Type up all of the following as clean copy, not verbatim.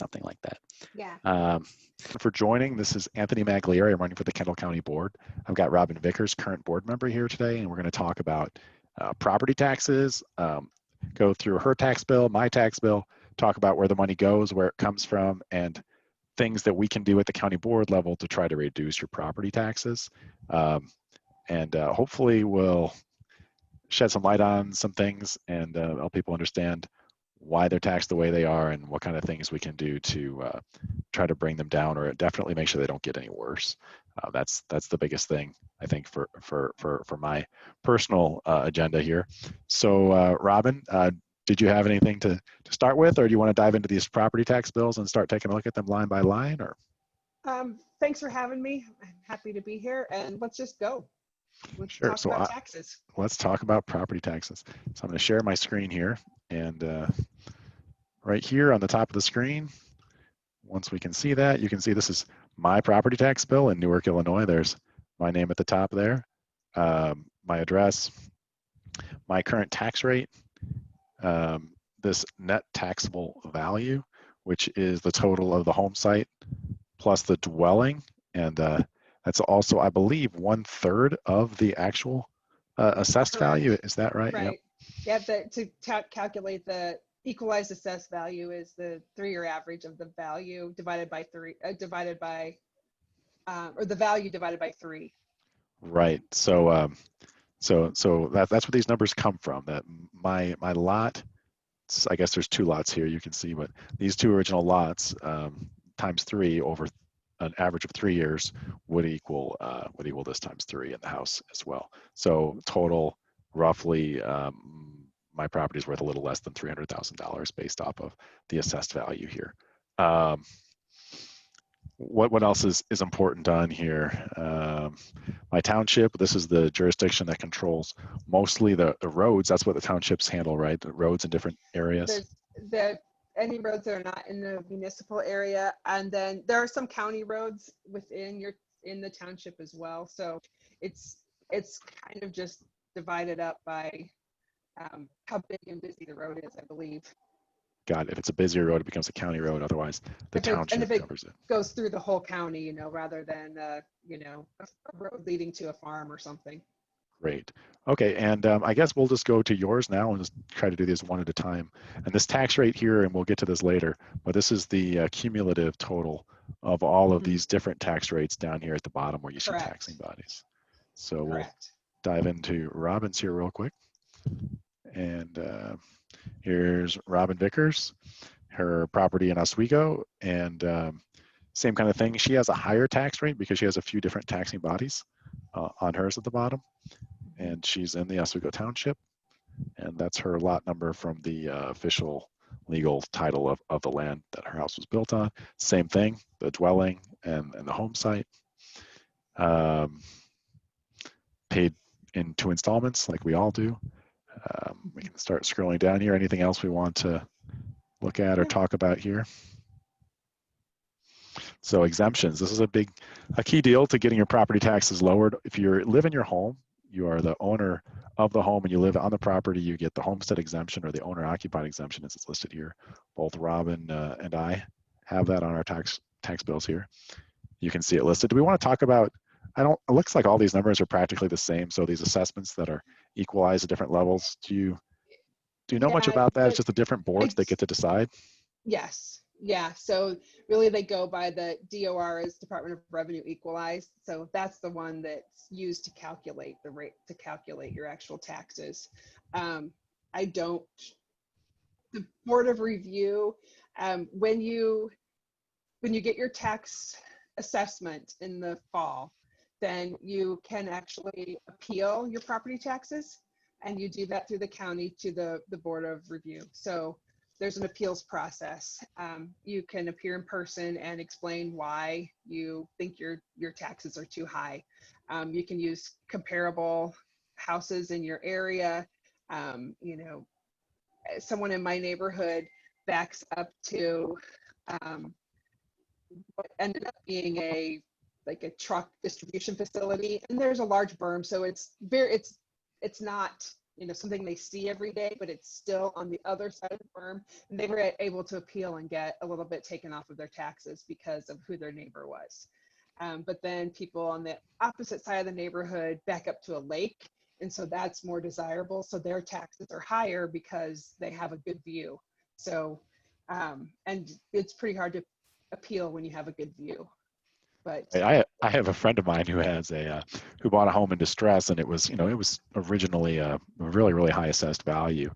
something like that. Yeah. For joining, this is Anthony Maglieri. I'm running for the Kendall County Board. I've got Robyn Vickers, current board member here today, and we're going to talk about property taxes, go through her tax bill, my tax bill, talk about where the money goes, where it comes from, and things that we can do at the county board level to try to reduce your property taxes. And hopefully we'll shed some light on some things and help people understand why they're taxed the way they are and what kind of things we can do to try to bring them down, or definitely make sure they don't get any worse. That's the biggest thing, I think, for my personal agenda here. So Robyn, did you have anything to start with, or do you want to dive into these property tax bills and start taking a look at them line by line? Or Thanks for having me. I'm happy to be here, and let's just go. Let's sure. talk about taxes. Let's talk about property taxes. So I'm going to share my screen here, and right here on the top of the screen, once we can see that, you can see this is my property tax bill in Newark, Illinois. There's my name at the top there, my address, my current tax rate, this net taxable value, which is the total of the home site plus the dwelling, and that's also, I believe, 1/3 of the actual assessed Correct. value. Is that right? Right. Yep. To calculate the equalized assessed value is the 3-year average of the value divided by 3, or the value divided by 3. Right. So so that's where these numbers come from. That my lot, I guess there's 2 lots here, you can see, but these 2 original lots times 3 over an average of 3 years would equal this times 3 in the house as well. So total, roughly, my property is worth a little less than $300,000 based off of the assessed value here. What else is important on here? My township, this is the jurisdiction that controls mostly the roads. That's what the townships handle, right? The roads in different areas. There's any roads that are not in the municipal area, and then there are some county roads within the township as well. So it's kind of just divided up by how big and busy the road is, I believe. Got it. If it's a busier road, it becomes a county road. Otherwise, the township covers it. Goes through the whole county, rather than a road leading to a farm or something. Great. Okay, and I guess we'll just go to yours now and just try to do these one at a time. And this tax rate here, and we'll get to this later, but this is the cumulative total of all of these different tax rates down here at the bottom where you see taxing bodies. So we'll dive into Robyn's here real quick. And here's Robyn Vickers, her property in Oswego, and same kind of thing. She has a higher tax rate because she has a few different taxing bodies on hers at the bottom, and she's in the Oswego Township, and that's her lot number from the official legal title of the land that her house was built on. Same thing, the dwelling and the home site. Paid in 2 installments like we all do. We can start scrolling down here. Anything else we want to look at or talk about here? So exemptions, this is a key deal to getting your property taxes lowered. If you live in your home, you are the owner of the home and you live on the property, you get the homestead exemption or the owner occupied exemption as it's listed here. Both Robyn and I have that on our tax bills here. You can see it listed. Do we want to talk about, it looks like all these numbers are practically the same. So these assessments that are equalized at different levels, do you know much about that? It's just the different boards that get to decide? Yes. Yeah. So really they go by the DOR, is Department of Revenue Equalized. So that's the one that's used to calculate the rate, to calculate your actual taxes. The Board of Review, when you get your tax assessment in the fall, then you can actually appeal your property taxes, and you do that through the county to the Board of Review. So there's an appeals process. You can appear in person and explain why you think your taxes are too high. You can use comparable houses in your area. Someone in my neighborhood backs up to what ended up being a truck distribution facility, and there's a large berm, so it's not something they see every day, but it's still on the other side of the farm. And they were able to appeal and get a little bit taken off of their taxes because of who their neighbor was. But then people on the opposite side of the neighborhood back up to a lake. And so that's more desirable. So their taxes are higher because they have a good view. So, and it's pretty hard to appeal when you have a good view. But I have a friend of mine who has who bought a home in distress, and it was originally a really high assessed value.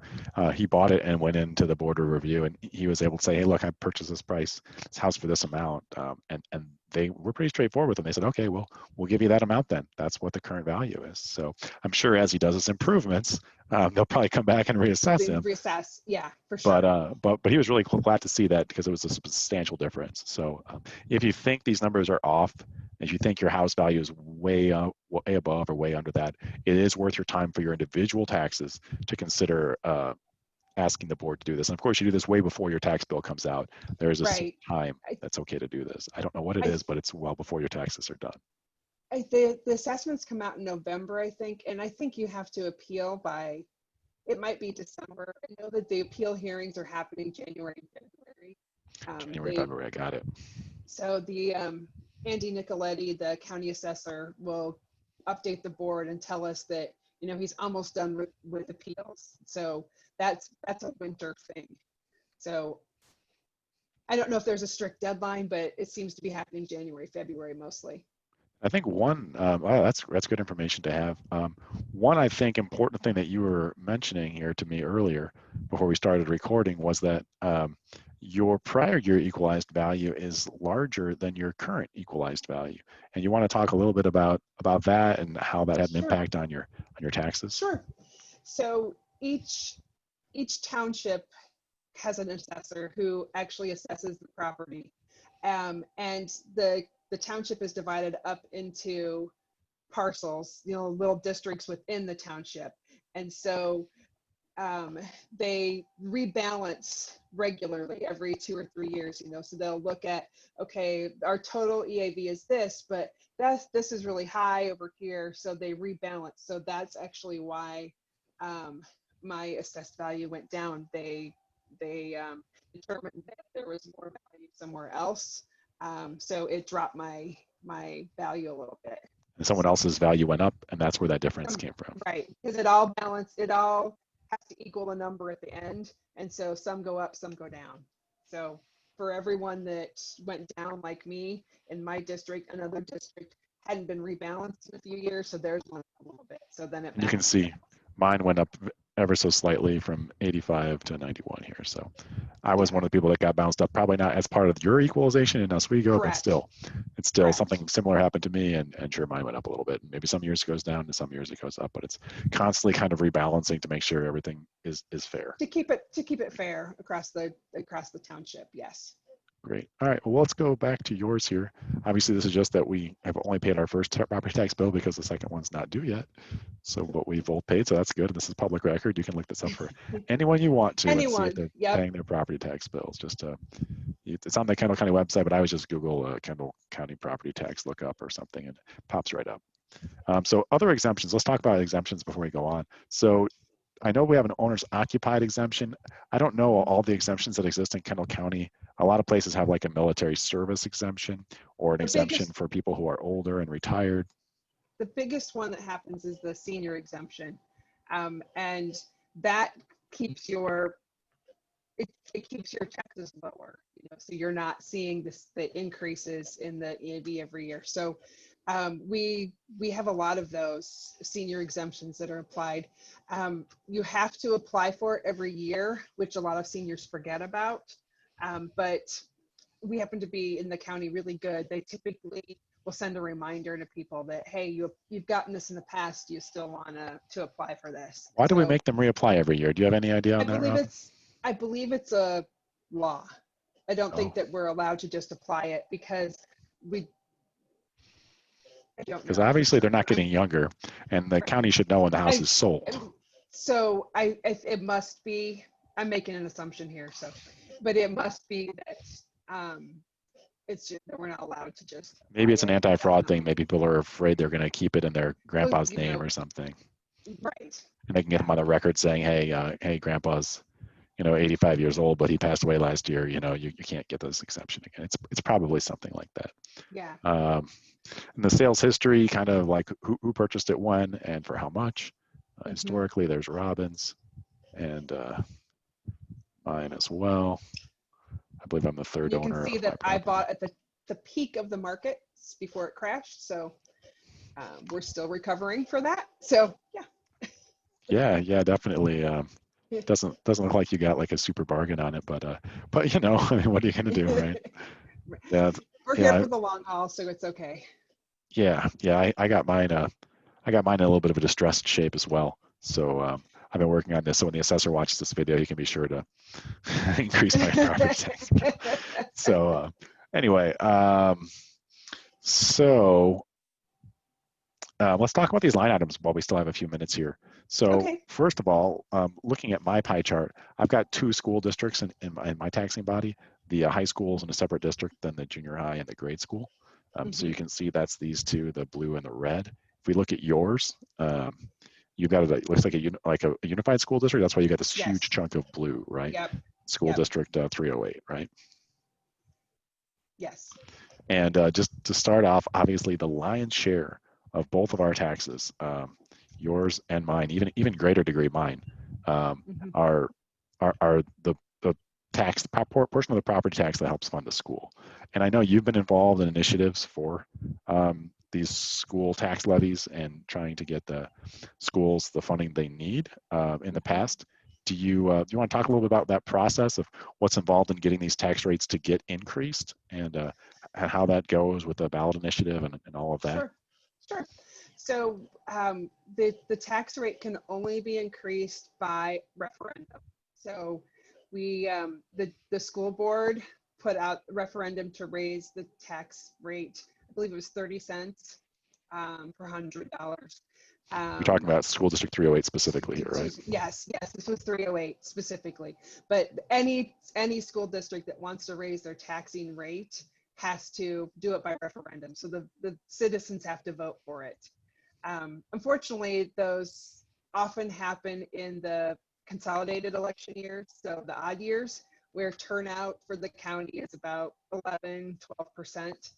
He bought it and went into the board of review, and he was able to say, hey, look, I purchased this house for this amount, and they were pretty straightforward with him. They said, okay, well, we'll give you that amount then. That's what the current value is. So I'm sure as he does his improvements, they'll probably come back and reassess him. Reassess, yeah, for sure. But he was really glad to see that because it was a substantial difference. So if you think these numbers are off, if you think your house value is way above or way under that, it is worth your time for your individual taxes to consider asking the board to do this. And of course, you do this way before your tax bill comes out. There is a time that's okay to do this. I don't know what it is, but it's well before your taxes are done. The assessments come out in November, I think, and I think you have to appeal by, it might be December. I know that the appeal hearings are happening January and February. February, I got it. So the Andy Nicoletti, the county assessor, will update the board and tell us that he's almost done with appeals. So that's a winter thing. So I don't know if there's a strict deadline, but it seems to be happening January, February mostly. I think one, that's good information to have. One, I think, important thing that you were mentioning here to me earlier before we started recording was that your prior year equalized value is larger than your current equalized value. And you want to talk a little bit about that and how that had an impact on your taxes? Sure. So each township has an assessor who actually assesses the property. And the township is divided up into parcels, little districts within the township. And so they rebalance regularly every 2 or 3 years, so they'll look at, okay, our total EAV is this, but this is really high over here. So they rebalance. So that's actually why my assessed value went down. They determined that there was more value somewhere else. So it dropped my value a little bit. And someone else's value went up, and that's where that difference came from. Right, because it all has to equal the number at the end. And so some go up, some go down. So for everyone that went down like me in my district, another district hadn't been rebalanced in a few years. So theirs went up a little bit. So then you can see mine went up ever so slightly from 85 to 91 here. So I was one of the people that got bounced up, probably not as part of your equalization in Oswego, but still, it's still something similar happened to me, and sure, mine went up a little bit. Maybe some years it goes down and some years it goes up, but it's constantly kind of rebalancing to make sure everything is fair. To keep it fair across the township, yes. Great. All right. Well, let's go back to yours here. Obviously, this is just that we have only paid our first property tax bill because the second one's not due yet. So, but we've both paid, so that's good. This is public record. You can look this up for anyone you want to. Anyone. And see if they're paying their property tax bills. Just it's on the Kendall County website, but I was just Google Kendall County property tax lookup or something, and it pops right up. So, other exemptions. Let's talk about exemptions before we go on. So, I know we have an owner's occupied exemption. I don't know all the exemptions that exist in Kendall County. A lot of places have like a military service exemption or an exemption for people who are older and retired. The biggest one that happens is the senior exemption. And that keeps it keeps your taxes lower. So you're not seeing the increases in the EAV every year. So we have a lot of those senior exemptions that are applied. You have to apply for it every year, which a lot of seniors forget about. But we happen to be in the county really good. They typically will send a reminder to people that, hey, you've gotten this in the past. You still want to apply for this. Why do we make them reapply every year? Do you have any idea on that? I believe it's a law. I don't think that we're allowed to just apply it because because obviously they're not getting younger, and the county should know when the house is sold. So it must be. I'm making an assumption here, but it must be that it's just that we're not allowed to just. Maybe it's an anti-fraud thing. Maybe people are afraid they're going to keep it in their grandpa's name or something. Right. and they can get him on the record saying, hey, grandpa's, 85 years old, but he passed away last year. You can't get this exemption again. It's probably something like that. Yeah. And the sales history, kind of like who purchased it when and for how much. Historically, there's Robyn's and mine as well. I believe I'm the third owner. You can see that I bought at the peak of the market before it crashed. So we're still recovering for that. So yeah. Yeah, definitely. Doesn't look like you got like a super bargain on it, but I mean, what are you gonna do, right? Yeah, We're here for the long haul, so it's okay. Yeah. I got mine. I got mine in a little bit of a distressed shape as well. So I've been working on this. So when the assessor watches this video, he can be sure to increase my property tax. So anyway, let's talk about these line items while we still have a few minutes here. So first of all, looking at my pie chart, I've got 2 school districts in my taxing body. The high school is in a separate district than the junior high and the grade school. So you can see that's these 2, the blue and the red. If we look at yours, you've got it looks like a unified school district. That's why you got this huge chunk of blue, right? Yep. School district 308, right? Yes. And just to start off, obviously the lion's share of both of our taxes, yours and mine, even greater degree mine, are the tax portion of the property tax that helps fund the school. And I know you've been involved in initiatives for these school tax levies and trying to get the schools the funding they need in the past. Do you want to talk a little bit about that process of what's involved in getting these tax rates to get increased and how that goes with the ballot initiative and all of that? Sure. So the tax rate can only be increased by referendum. So we the school board put out a referendum to raise the tax rate. I believe it was 30 cents per $100. You're talking about school district 308 specifically here, right? Yes, this was 308 specifically. But any school district that wants to raise their taxing rate has to do it by referendum. So the citizens have to vote for it. Unfortunately, those often happen in the consolidated election years, so the odd years, where turnout for the county is about 11, 12%.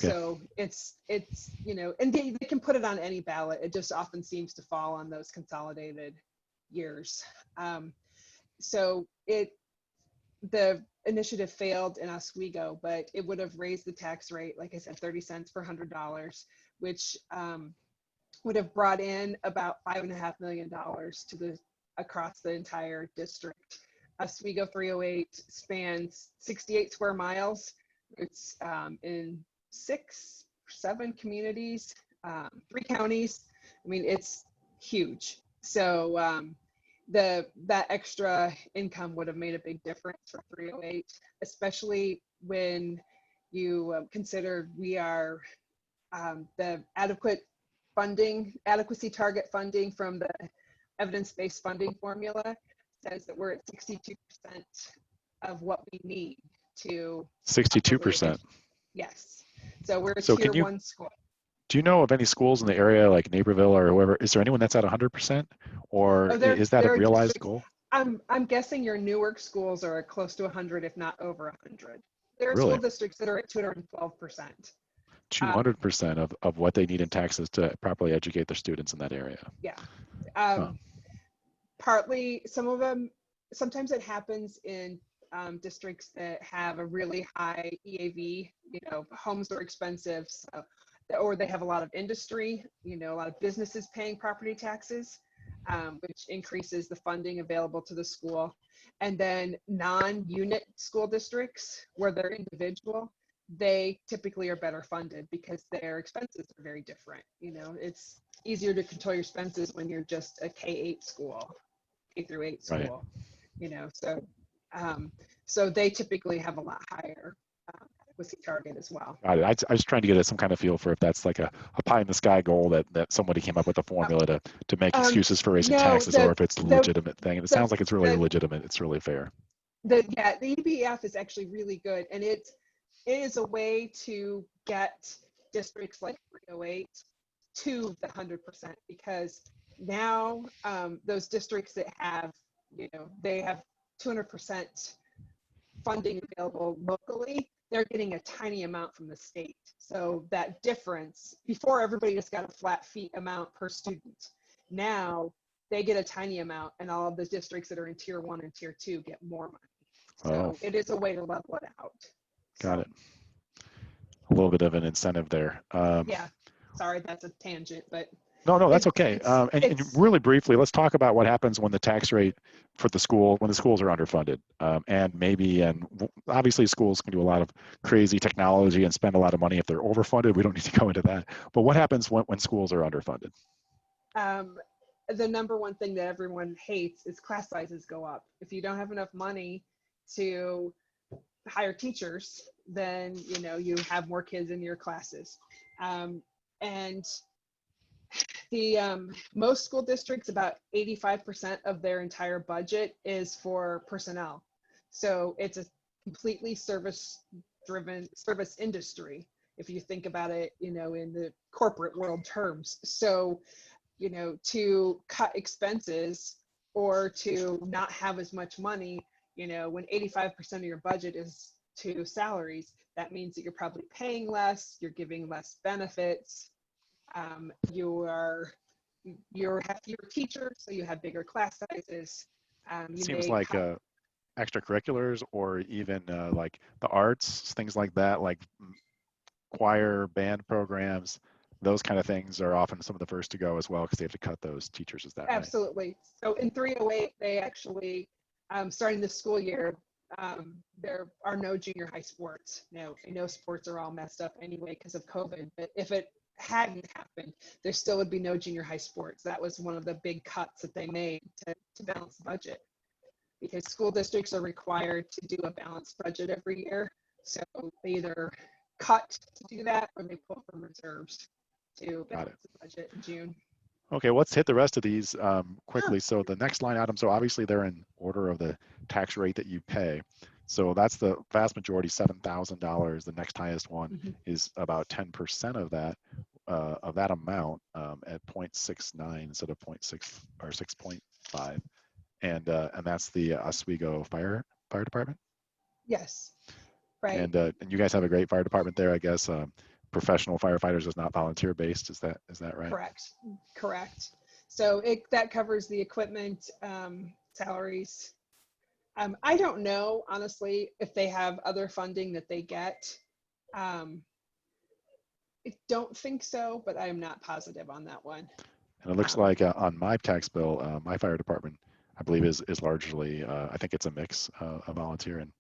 So it's and they can put it on any ballot. It just often seems to fall on those consolidated years. So the initiative failed in Oswego, but it would have raised the tax rate, like I said, 30 cents per $100, which would have brought in about $5.5 million to across the entire district. Oswego 308 spans 68 square miles. It's in 6-7 communities, 3 counties. I mean, it's huge. So that extra income would have made a big difference for 308, especially when you consider we are the adequacy target funding from the evidence-based funding formula says that we're at 62% of what we need to 62%. Yes. So we're a tier 1 school. Do you know of any schools in the area like Naperville or whoever? Is there anyone that's at 100%, or is that a realized goal? I'm guessing your Newark schools are close to 100, if not over 100. There are Really? school districts that are at 212%. 200% of what they need in taxes to properly educate their students in that area. Yeah. Partly, some of them, sometimes it happens in districts that have a really high EAV, homes are expensive, so, or they have a lot of industry, a lot of businesses paying property taxes, which increases the funding available to the school. And then non-unit school districts where they're individual, they typically are better funded because their expenses are very different. It's easier to control your expenses when you're just a K-8 school, K through 8 school, so they typically have a lot higher adequacy target as well. Got it. I was trying to get some kind of feel for if that's like a pie in the sky goal that somebody came up with a formula to make excuses for raising taxes, or if it's a legitimate thing. And it sounds like it's really legitimate. It's really fair. The EBF is actually really good, and it is a way to get districts like 308 to the 100%, because now those districts that have, they have 200% funding available locally, they're getting a tiny amount from the state. So that difference, before everybody just got a flat fee amount per student. Now they get a tiny amount, and all of the districts that are in tier 1 and tier 2 get more money. So it is a way to level it out. Got it. A little bit of an incentive there. Yeah, sorry, that's a tangent, but no, that's okay. And really briefly, let's talk about what happens when the tax rate for the school, when the schools are underfunded. And obviously schools can do a lot of crazy technology and spend a lot of money if they're overfunded. We don't need to go into that. But what happens when schools are underfunded? The number one thing that everyone hates is class sizes go up. If you don't have enough money to hire teachers, then you have more kids in your classes. And the most school districts, about 85% of their entire budget is for personnel. So it's a completely service-driven service industry, if you think about it, in the corporate world terms. So, to cut expenses or to not have as much money, when 85% of your budget is to salaries, that means that you're probably paying less, you're giving less benefits, you have fewer teachers, so you have bigger class sizes. Seems like extracurriculars, or even like the arts, things like that, like choir, band programs, those kind of things are often some of the first to go as well, because they have to cut those teachers. Is that right? Absolutely. So in 308, they actually, starting this school year, there are no junior high sports. Now, I know sports are all messed up anyway because of COVID, but if it hadn't happened, there still would be no junior high sports. That was one of the big cuts that they made to balance the budget, because school districts are required to do a balanced budget every year. So they either cut to do that, or they pull from reserves to balance the budget in June. Okay, let's hit the rest of these quickly. So the next line item, so obviously they're in order of the tax rate that you pay. So that's the vast majority, $7,000. The next highest one is about 10% of that amount at 0.69 instead of 0.6 or 6.5, and that's the Oswego Fire Department. Yes, right. And you guys have a great fire department there, I guess. Professional firefighters is not volunteer based. Is that right? Correct. So that covers the equipment, salaries. I don't know, honestly, if they have other funding that they get. I don't think so, but I'm not positive on that one. And it looks like on my tax bill, my fire department, I believe is largely, I think it's a mix of volunteer and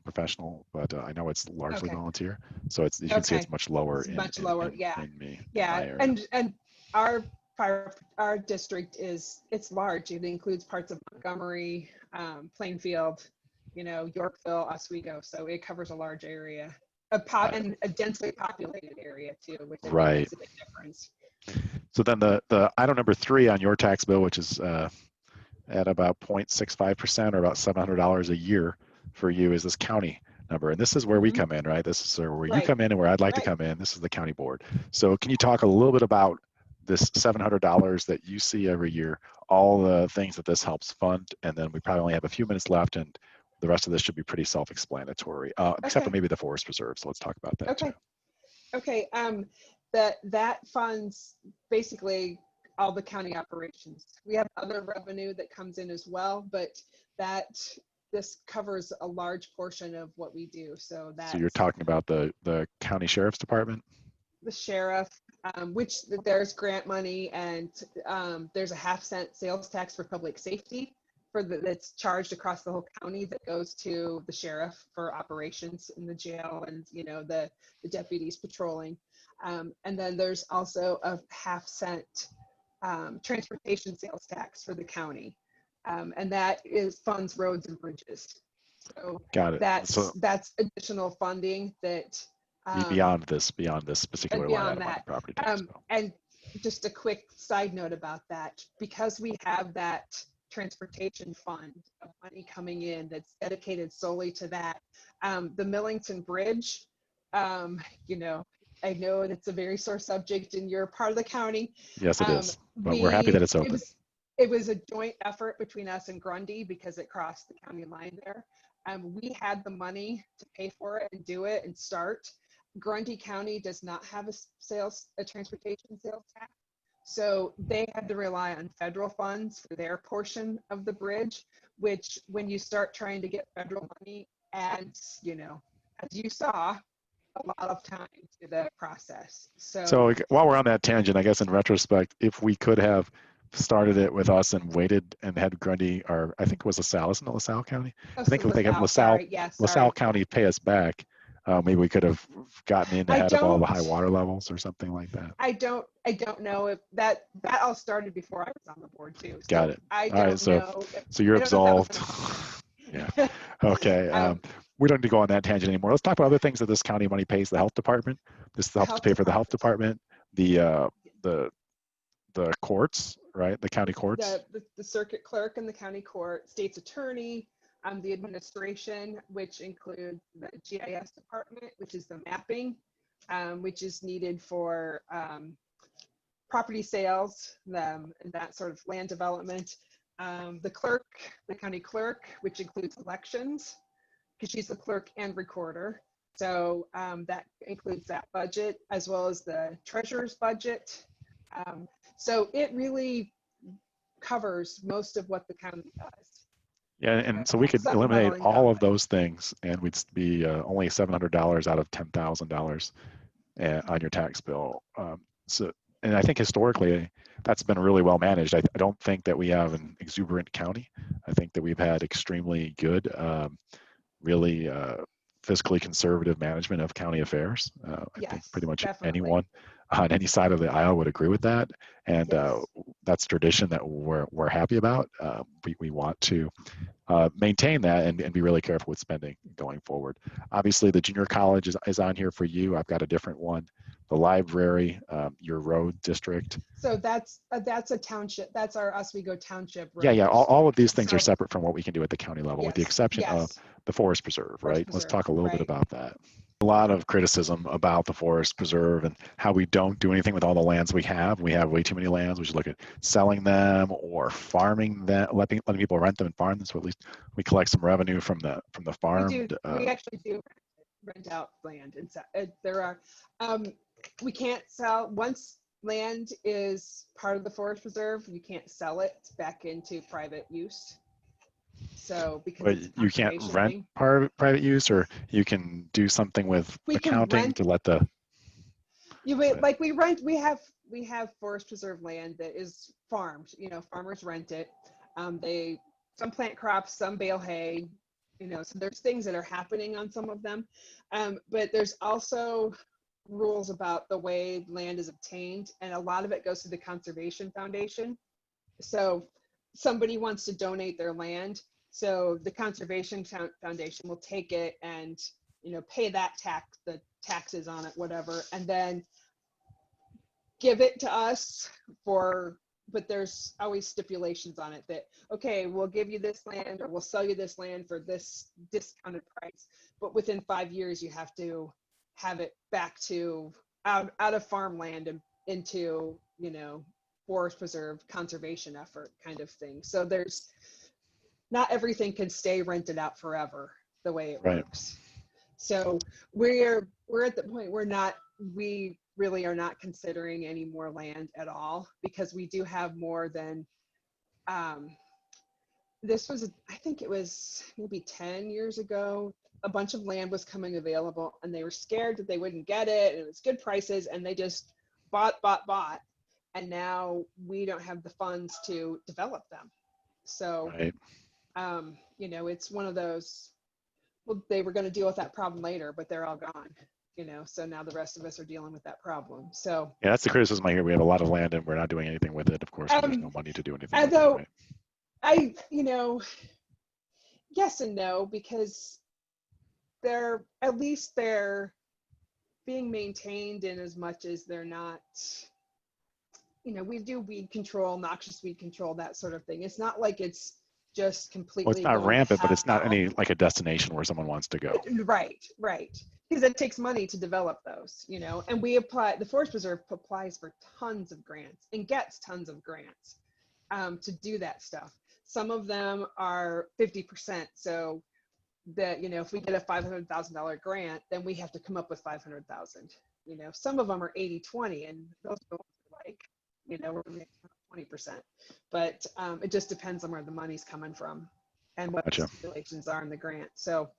professional, but I know it's largely volunteer. So you can see it's much lower. It's much lower, yeah. In me, yeah, and our district it's large. It includes parts of Montgomery, Plainfield, Yorkville, Oswego. So it covers a large area, and a densely populated area too, which I think makes a big difference. So then the item number 3 on your tax bill, which is at about 0.65% or about $700 a year for you, is this county number. And this is where we come in, right? This is where you come in and where I'd like to come in. This is the county board. So can you talk a little bit about this $700 that you see every year, all the things that this helps fund? And then we probably only have a few minutes left, and the rest of this should be pretty self-explanatory, except for maybe the forest reserve. So let's talk about that too. Okay. That funds basically all the county operations. We have other revenue that comes in as well, but this covers a large portion of what we do. So you're talking about the county sheriff's department? The sheriff, which there's grant money, and there's a 0.5-cent sales tax for public safety that's charged across the whole county that goes to the sheriff for operations in the jail and the deputies patrolling. And then there's also a 0.5-cent transportation sales tax for the county. And that funds roads and bridges. So got it. That's additional funding that beyond this particular line item on the property tax bill. And just a quick side note about that, because we have that transportation fund of money coming in that's dedicated solely to that. The Millington Bridge, I know it's a very sore subject and you're part of the county. Yes, it is. But we're happy that it's open. It was a joint effort between us and Grundy because it crossed the county line there. We had the money to pay for it and do it and start. Grundy County does not have a transportation sales tax. So they had to rely on federal funds for their portion of the bridge, which when you start trying to get federal money adds, you know, as you saw, a lot of time to the process. So while we're on that tangent, I guess in retrospect, if we could have started it with us and waited and had Grundy, or I think it was LaSalle, isn't it LaSalle County? Oh, I think if they have LaSalle County pay us back, maybe we could have gotten in ahead of all the high water levels or something like that. I don't know if that all started before I was on the board too. So Got it. I don't know. So you're absolved. Yeah. Okay. We don't need to go on that tangent anymore. Let's talk about other things that this county money pays the health department. This helps to pay for the health department, the courts, right? The county courts. The circuit clerk and the county court, state's attorney, the administration, which include the GIS department, which is the mapping, which is needed for property sales, and that sort of land development. The clerk, the county clerk, which includes elections, because she's the clerk and recorder. So that includes that budget, as well as the treasurer's budget. So it really covers most of what the county does. Yeah, and so we could eliminate all of those things, and we'd be only $700 out of $10,000 on your tax bill. And I think historically, that's been really well managed. I don't think that we have an exuberant county. I think that we've had extremely good, really fiscally conservative management of county affairs. I think pretty much anyone on any side of the aisle would agree with that. And that's tradition that we're happy about. We want to maintain that and be really careful with spending going forward. Obviously, the junior college is on here for you. I've got a different one. The library, your road district. So that's a township. That's our Oswego Township road. Yeah. All of these things are separate from what we can do at the county level, with the exception of the Forest Preserve, right? Let's talk a little bit about that. A lot of criticism about the Forest Preserve and how we don't do anything with all the lands we have. We have way too many lands. We should look at selling them or farming them, letting people rent them and farm them. So at least we collect some revenue from the farm. We actually do rent out land, and there are. We can't sell once land is part of the Forest Preserve. You can't sell it back into private use. So because you can't rent private use, or you can do something with accounting to let the. Like we rent. We have Forest Preserve land that is farmed. You know, farmers rent it. Some plant crops, some bale hay. You know, so there's things that are happening on some of them, but there's also rules about the way land is obtained, and a lot of it goes to the Conservation Foundation. So somebody wants to donate their land, so the Conservation Foundation will take it and, you know, pay that the taxes on it, whatever, and then give it to us but there's always stipulations on it that, okay, we'll give you this land or we'll sell you this land for this discounted price, but within 5 years you have to have it back to out of farmland and into, you know, Forest Preserve conservation effort kind of thing. So there's not everything can stay rented out forever the way it works. So we're at the point we really are not considering any more land at all, because we do have more than this was, I think it was maybe 10 years ago, a bunch of land was coming available and they were scared that they wouldn't get it, and it was good prices, and they just bought. And now we don't have the funds to develop them. So, you know, it's one of those, well, they were going to deal with that problem later, but they're all gone, you know, so now the rest of us are dealing with that problem. So yeah, that's the criticism I hear. We have a lot of land and we're not doing anything with it. Of course, there's no money to do anything with it, right? You know, yes and no, because they're being maintained in as much as they're not, you know, we do weed control, noxious weed control, that sort of thing. It's not like it's just Well, it's completely not going to rampant, but it's not hell. any like a destination where someone wants to go. Right, right. Because it takes money to develop those, and we apply, the Forest Preserve applies for tons of grants and gets tons of grants to do that stuff. Some of them are 50%. So that, if we get a $500,000 grant, then we have to come up with 500,000. Some of them are 80-20, and those are like, we're making 20%. But it just depends on where the money's coming from and what Gotcha. the stipulations are in the grant. So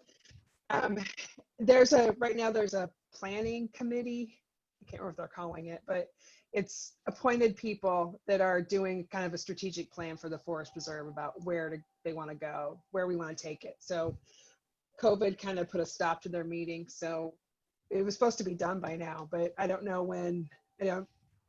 right now there's a planning committee. I can't remember what they're calling it, but it's appointed people that are doing kind of a strategic plan for the Forest Preserve about where they want to go, where we want to take it. So COVID kind of put a stop to their meeting. So it was supposed to be done by now, but I don't know when.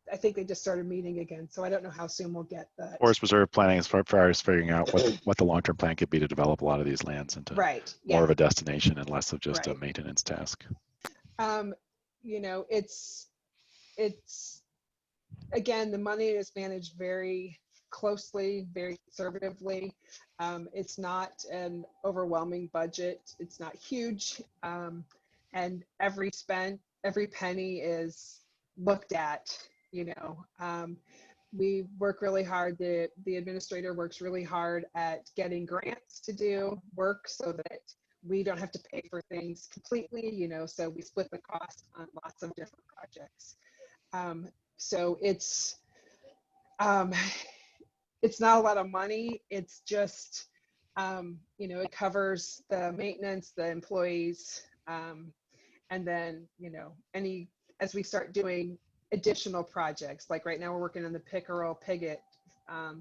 I think they just started meeting again. So I don't know how soon we'll get that. Forest Preserve planning as far as figuring out what the long-term plan could be to develop a lot of these lands into Right. more Yeah. of a destination and less of just a Right. maintenance task. It's again, the money is managed very closely, very conservatively. It's not an overwhelming budget. It's not huge. And every penny is looked at, we work really hard. The administrator works really hard at getting grants to do work so that we don't have to pay for things completely, so we split the cost on lots of different projects. So it's not a lot of money. It's just, it covers the maintenance, the employees, and then, as we start doing additional projects, like right now we're working on the Pickerel Pigot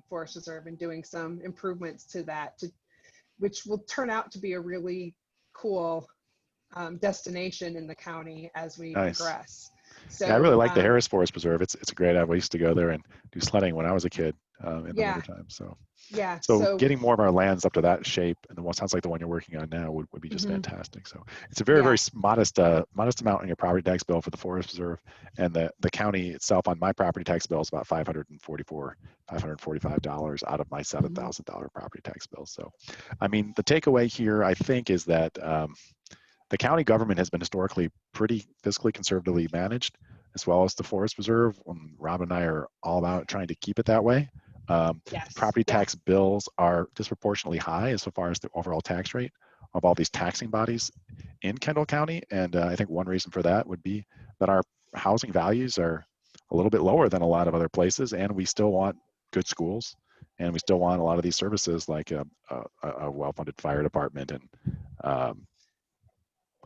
Forest Reserve and doing some improvements to that, which will turn out to be a really cool destination in the county as we progress. So yeah, I really like the Harris Forest Preserve. It's a great. I used to go there and do sledding when I was a kid in the wintertime. So getting more of our lands up to that shape, and what sounds like the one you're working on now would be just fantastic. So it's a very modest amount in your property tax bill for the Forest Preserve, and the county itself on my property tax bill is about $545 out of my $7,000 property tax bill. So, I mean, the takeaway here I think is that the county government has been historically pretty fiscally conservatively managed, as well as the Forest Preserve. Robyn and I are all about trying to keep it that way. Property tax bills are disproportionately high as far as the overall tax rate of all these taxing bodies in Kendall County. And I think one reason for that would be that our housing values are a little bit lower than a lot of other places, and we still want good schools, and we still want a lot of these services like a well-funded fire department and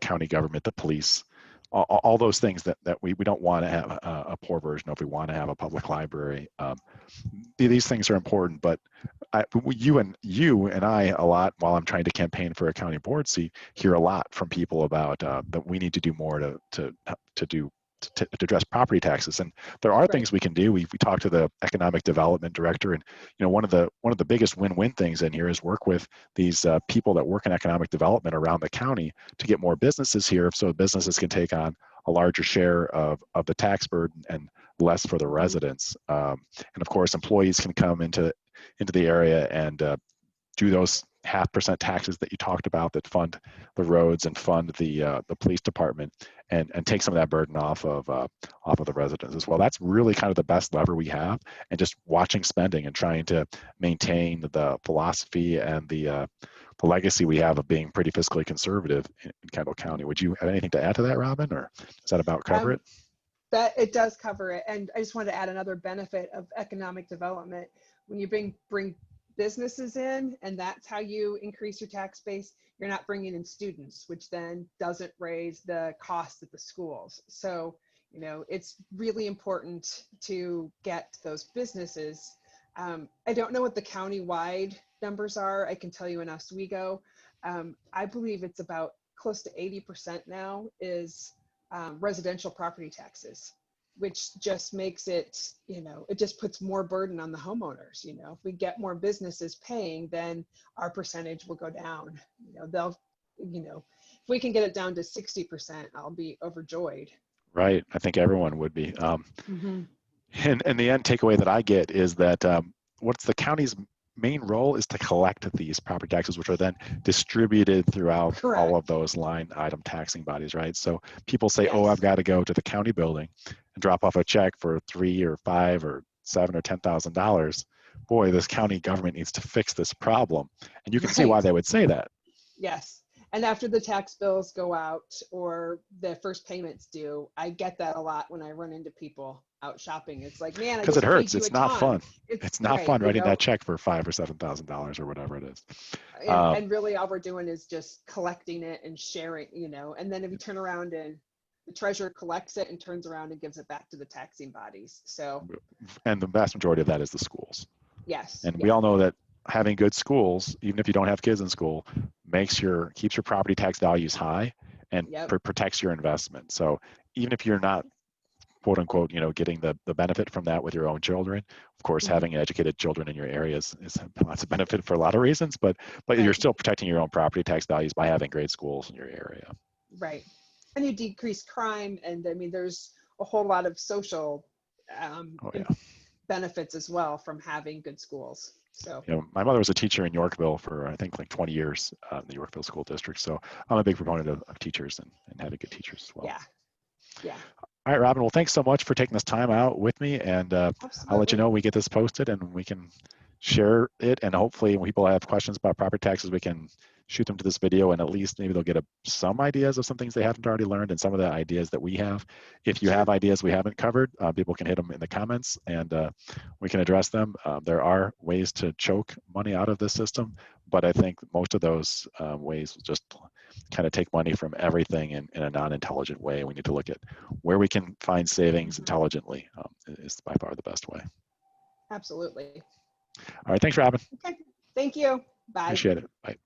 county government, the police, all those things that we don't want to have a poor version of. We want to have a public library. These things are important, but you and I a lot while I'm trying to campaign for a county board seat hear a lot from people about that we need to do more to address property taxes, and there are things we can do. We talked to the economic development director, and one of the biggest win-win things in here is work with these people that work in economic development around the county to get more businesses here, so businesses can take on a larger share of the tax burden and less for the residents. And of course, employees can come into the area and do those 0.5% taxes that you talked about that fund the roads and fund the police department, and take some of that burden off of the residents as well. That's really kind of the best lever we have, and just watching spending and trying to maintain the philosophy and the legacy we have of being pretty fiscally conservative in Kendall County. Would you have anything to add to that, Robyn, or does that about cover it? That it does cover it. And I just wanted to add another benefit of economic development. When you bring businesses in, and that's how you increase your tax base, you're not bringing in students, which then doesn't raise the cost at the schools. So, it's really important to get those businesses. I don't know what the county-wide numbers are. I can tell you in Oswego, I believe it's about close to 80% now is residential property taxes, which just makes it, it just puts more burden on the homeowners. If we get more businesses paying, then our percentage will go down. If we can get it down to 60%, I'll be overjoyed. Right. I think everyone would be. And the end takeaway that I get is that what's the county's main role is to collect these property taxes, which are then distributed throughout all Correct. of those line item taxing bodies, right? So people say, oh, Yes. I've got to go to the county building and drop off a check for $3 or $5 or $7 or $10,000. Boy, this county government needs to fix this problem. And you can see why Right. they would say that. Yes. And after the tax bills go out or the first payment's due, I get that a lot when I run into people out shopping. It's like, man, I Because it just paid hurts. you a It's not fun. ton. It's It's not right, fun you writing that know, check for $5,000 or $7,000 or whatever it is. and really all we're doing is just collecting it and sharing, you know, and then if you turn around and the treasurer collects it and turns around and gives it back to the taxing bodies. So And the vast majority of that is the schools. yes. And we Yeah. all know that having good schools, even if you don't have kids in school, keeps your property tax values high and Yep. protects your investment. So even if you're not, quote unquote, getting the benefit from that with your own children, of course, Mhm. having educated children in your area is lots of benefit for a lot of reasons, but you're Right. still protecting your own property tax values by having great schools in your area. Right. And you decrease crime. And I mean, there's a whole lot of social Oh yeah. benefits as well from having good schools. So My mother was a teacher in Yorkville for I think like 20 years in the Yorkville School District. So I'm a big proponent of teachers and having good teachers as well. yeah. Yeah. All right, Robyn. Well, thanks so much for taking this time out with me, and I'll let you know Absolutely. when we get this posted, and we can share it. And hopefully, when people have questions about property taxes, we can shoot them to this video, and at least maybe they'll get some ideas of some things they haven't already learned, and some of the ideas that we have. If you Sure. have ideas we haven't covered, people can hit them in the comments, and we can address them. There are ways to choke money out of this system, but I think most of those ways will just kind of take money from everything in a non-intelligent way. We need to look at where we can find savings Mhm. intelligently is by far the best way. Absolutely. All right, thanks, Robyn. Okay. Thank you. Bye. Appreciate it. Bye.